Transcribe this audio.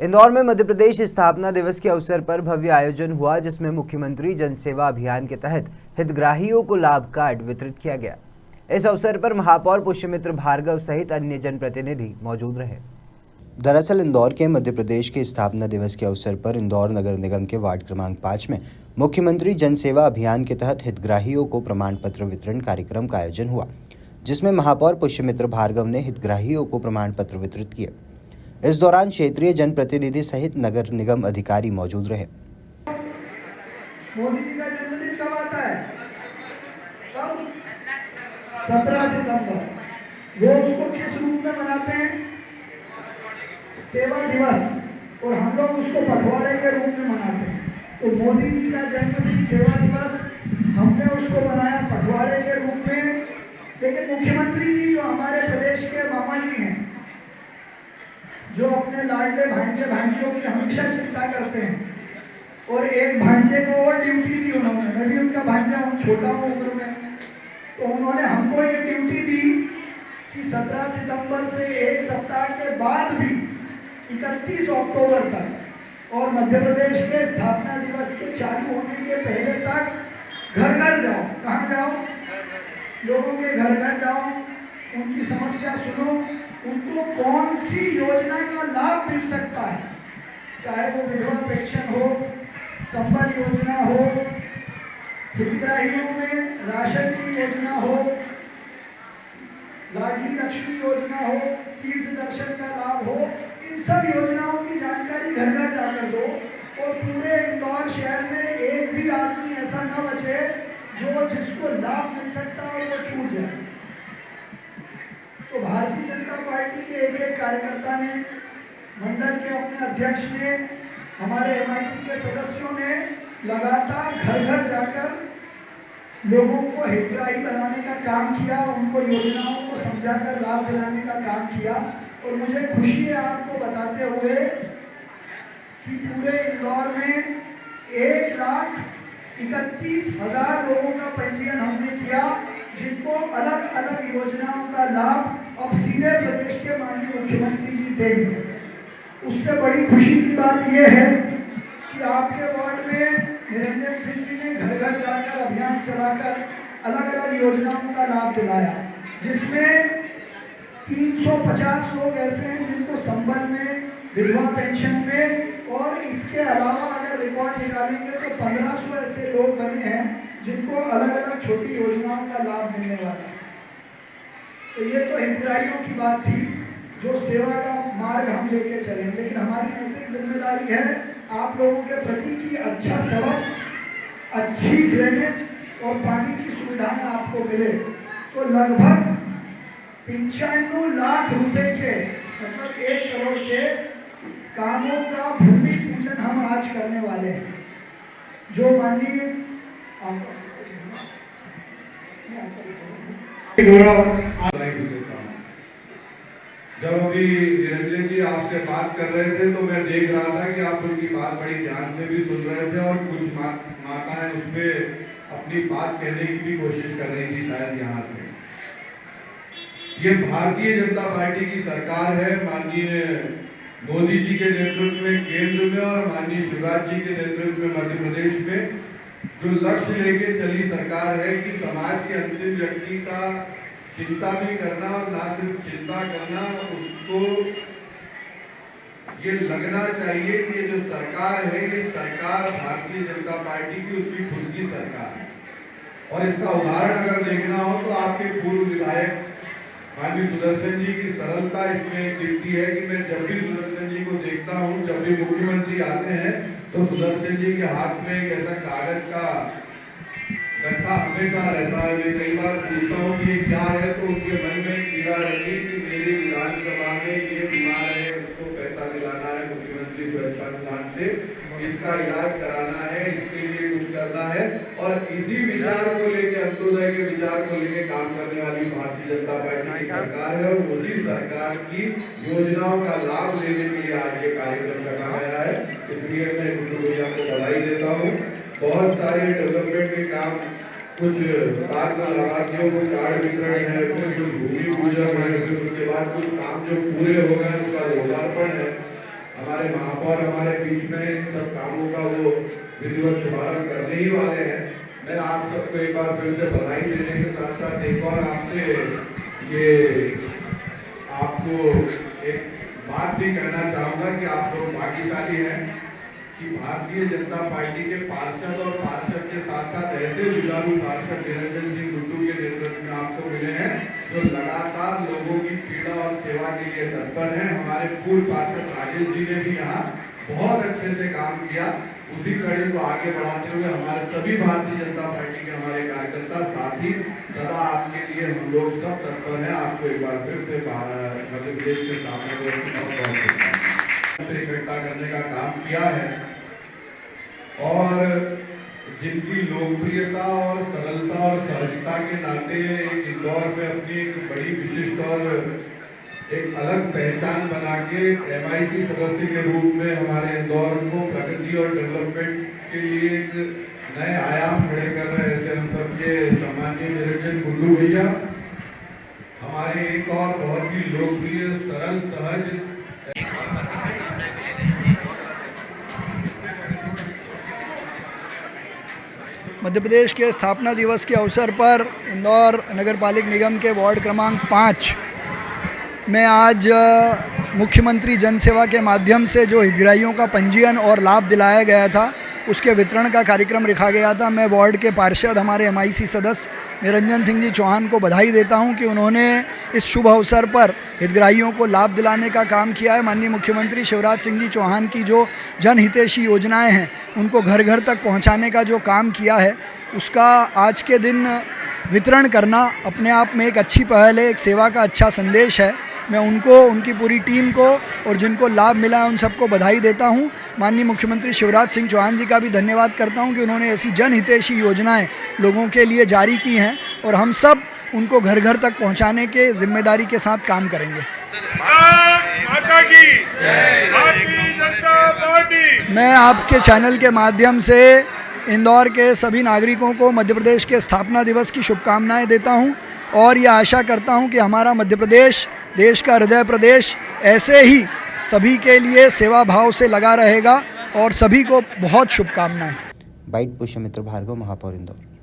इंदौर में मध्य प्रदेश स्थापना दिवस के अवसर पर भव्य आयोजन हुआ, जिसमें मुख्यमंत्री जन सेवा अभियान के तहत हितग्राहियों को लाभ कार्ड वितरित किया गया। इस अवसर पर महापौर पुष्यमित्र भार्गव सहित अन्य जनप्रतिनिधि मौजूद रहे। दरअसल इंदौर के मध्य प्रदेश के स्थापना दिवस के अवसर पर इंदौर नगर निगम के वार्ड क्रमांक 5 में मुख्यमंत्री जन सेवा अभियान के तहत हितग्राहियों को प्रमाण पत्र वितरण कार्यक्रम का आयोजन हुआ, जिसमें महापौर पुष्यमित्र भार्गव ने हितग्राहियों को प्रमाण पत्र वितरित किए। इस दौरान क्षेत्रीय जनप्रतिनिधि सहित नगर निगम अधिकारी मौजूद रहे। मोदी जी का जन्मदिन कब आता है? कब? 17 सितंबर। वो उसको किस रूप में मनाते हैं? सेवा दिवस। और हम लोग उसको पखवाड़े के रूप में मनाते हैं। तो मोदी जी का जन्मदिन सेवा दिवस हमने उसको मनाया पखवाड़े के रूप में। लेकिन मुख्यमंत्री जी जो हमारे प्रदेश के मामा जी हैं, जो अपने लाडले भांजे भांजियों की हमेशा चिंता करते हैं, और एक भांजे को और ड्यूटी दी उन्होंने। मैं भी उनका भांजा हूँ, छोटा हूँ उम्र में, तो उन्होंने हमको ये ड्यूटी दी कि 17 सितंबर से एक सप्ताह के बाद भी 31 अक्टूबर तक और मध्य प्रदेश के स्थापना दिवस के चालू होने के पहले तक घर घर जाओ। कहाँ जाओ? लोगों के घर घर जाओ, उनकी समस्या सुनो, उनको कौन सी योजना का लाभ मिल सकता है, चाहे वो विधवा पेंशन हो, संबल योजना हो, हितग्राहियों में राशन की योजना हो, लाडली लक्ष्मी योजना हो, तीर्थ दर्शन का लाभ हो, इन सब योजनाओं की जानकारी घर घर जाकर दो। और पूरे इंदौर शहर में एक भी आदमी ऐसा न बचे जो जिसको लाभ मिल सकता है और वो छूट जाए। तो भारतीय जनता पार्टी के एक एक कार्यकर्ता ने, मंडल के अपने अध्यक्ष ने, हमारे MIC के सदस्यों ने लगातार घर घर जाकर लोगों को हितग्राही बनाने का काम किया, उनको योजनाओं को समझाकर लाभ दिलाने का काम किया। और मुझे खुशी है आपको बताते हुए कि पूरे इंदौर में 1,31,000 लोगों का पंजीयन हमने किया, जिनको अलग अलग योजनाओं का लाभ अब सीधे प्रदेश के माननीय मुख्यमंत्री जी देंगे। उससे बड़ी खुशी की बात यह है कि आपके वार्ड में निरंजन सिंह जी ने घर घर जाकर अभियान चलाकर अलग अलग योजनाओं का लाभ दिलाया, जिसमें 350 लोग ऐसे हैं जिनको संबल में, विधवा पेंशन में, और इसके अलावा अगर रिकॉर्ड निकालेंगे तो 1500 ऐसे लोग बने हैं जिनको अलग अलग छोटी योजनाओं का लाभ मिलने वाला है। तो ये तो हितग्राहियों की बात थी, जो सेवा का मार्ग हम लेके चले। लेकिन हमारी नैतिक जिम्मेदारी है आप लोगों के प्रति की अच्छा सड़क, अच्छी ड्रेनेज और पानी की सुविधाएं आपको मिले। तो लगभग 95 लाख रुपए के, मतलब 1 करोड़ के कामों का भूमि पूजन हम आज करने वाले हैं, जो माननीय जब अभी निरंजन जी आपसे बात कर रहे थे तो मैं देख रहा था कि आप उनकी बात बड़ी ध्यान से भी सुन रहे थे और कुछ माताएं उसमें अपनी बात कहने की भी कोशिश कर रही थी शायद यहाँ से। ये भारतीय जनता पार्टी की सरकार है, माननीय मोदी जी के नेतृत्व में केंद्र में और माननीय शिवराज जी के नेतृत्व में मध्य प्रदेश में जो लक्ष्य लेके चली सरकार है कि समाज के अंतिम व्यक्ति का चिंता भी करना और ना सिर्फ चिंता करना, उसको ये लगना चाहिए कि ये जो सरकार है ये सरकार भारतीय जनता पार्टी की उसकी खुद की सरकार है। और इसका उदाहरण अगर देखना हो तो आपके पूर्व विधायक माननीय सुदर्शन जी की सरलता इसमें दिखती है कि मैं जब भी सुदर्शन जी को देखता हूँ, जब भी मुख्यमंत्री आते हैं तो सुदर्शन जी के हाथ में एक ऐसा कागज का गट्ठा हमेशा रहता है। मैं कई बार पूछता हूँ कि ये क्या है, तो उनके मन में कीड़ा रहती कि मेरी विधानसभा में ये बीमार है, इसको पैसा दिलाना है मुख्यमंत्री सुरक्षा अनुदान से, इसका इलाज कराना है, इसके लिए कुछ करना है। और इसी विचार को लेकर, अंत्योदय के विचार को लेकर काम करने वाली भारतीय जनता पार्टी की सरकार है और उसी सरकार की योजनाओं का लाभ लेने के लिए आज ये कार्यक्रम रखा गया है। इसलिए मैं गुड्डू भैया को बधाई देता हूँ। बहुत सारे डेवलपमेंट के काम, कुछ पार्क लाभार्थियों को कार्ड वितरण है, फिर कुछ भूमि पूजन है, फिर उसके बाद कुछ काम जो पूरे हो गए उसका लोकार्पण है। हमारे महापौर हमारे बीच में इन सब कामों का वो विधिवत शुभारंभ करने ही वाले हैं। मैं आप सबको एक बार फिर से बधाई देने के साथ साथ एक और आपसे ये आपको एक बात भी कहना चाहूँगा कि आप लोग भाग्यशाली हैं कि भारतीय जनता पार्टी के पार्षद और पार्षद के साथ साथ ऐसे जुझारू पार्षद निरंजन सिंह गुड्डू के नेतृत्व में आपको मिले हैं जो लगातार लोगों की पीड़ा और सेवा के लिए तत्पर हैं। हमारे पूर्व पार्षद राजेश जी ने भी यहाँ बहुत अच्छे से काम किया। उसी कड़ी को आगे बढ़ाते हुए हमारे सभी भारतीय जनता पार्टी के हमारे कार्यकर्ता साथी सदा आपके लिए हम लोग सब तत्पर हैं। आपको एक बार फिर से मध्य प्रदेश के सामने इकट्ठा करने का काम किया है और जिनकी लोकप्रियता और सरलता और सहजता के नाते एक इंदौर में अपनी एक बड़ी विशिष्ट और एक अलग पहचान बना के MIC सदस्य के रूप में हमारे इंदौर को प्रगति और डेवलपमेंट के लिए एक नए आयाम खड़े कर रहे हैं। ऐसे हम सबके सम्माननीय निरंजन गुड्डू भैया हमारे एक और बहुत ही लोकप्रिय सरल सहज मध्य प्रदेश के स्थापना दिवस के अवसर पर इंदौर नगर पालिक निगम के वार्ड क्रमांक 5 में आज मुख्यमंत्री जन सेवा के माध्यम से जो हितग्राहियों का पंजीयन और लाभ दिलाया गया था उसके वितरण का कार्यक्रम रखा गया था। मैं वार्ड के पार्षद हमारे MIC सदस्य निरंजन सिंह जी चौहान को बधाई देता हूं कि उन्होंने इस शुभ अवसर पर हितग्राहियों को लाभ दिलाने का काम किया है। माननीय मुख्यमंत्री शिवराज सिंह जी चौहान की जो जनहितैषी योजनाएं हैं उनको घर घर तक पहुंचाने का जो काम किया है उसका आज के दिन वितरण करना अपने आप में एक अच्छी पहल है, एक सेवा का अच्छा संदेश है। मैं उनको, उनकी पूरी टीम को और जिनको लाभ मिला है उन सबको बधाई देता हूं। माननीय मुख्यमंत्री शिवराज सिंह चौहान जी का भी धन्यवाद करता हूं कि उन्होंने ऐसी जनहितैषी योजनाएं लोगों के लिए जारी की हैं और हम सब उनको घर घर तक पहुंचाने के जिम्मेदारी के साथ काम करेंगे। माता की जय, भारतीय जनता पार्टी। मैं आपके चैनल के माध्यम से इंदौर के सभी नागरिकों को मध्य प्रदेश के स्थापना दिवस की शुभकामनाएं देता हूं और ये आशा करता हूं कि हमारा मध्य प्रदेश देश का हृदय प्रदेश ऐसे ही सभी के लिए सेवा भाव से लगा रहेगा और सभी को बहुत शुभकामनाएं। बाइट पुष्यमित्र भार्गव, महापौर इंदौर।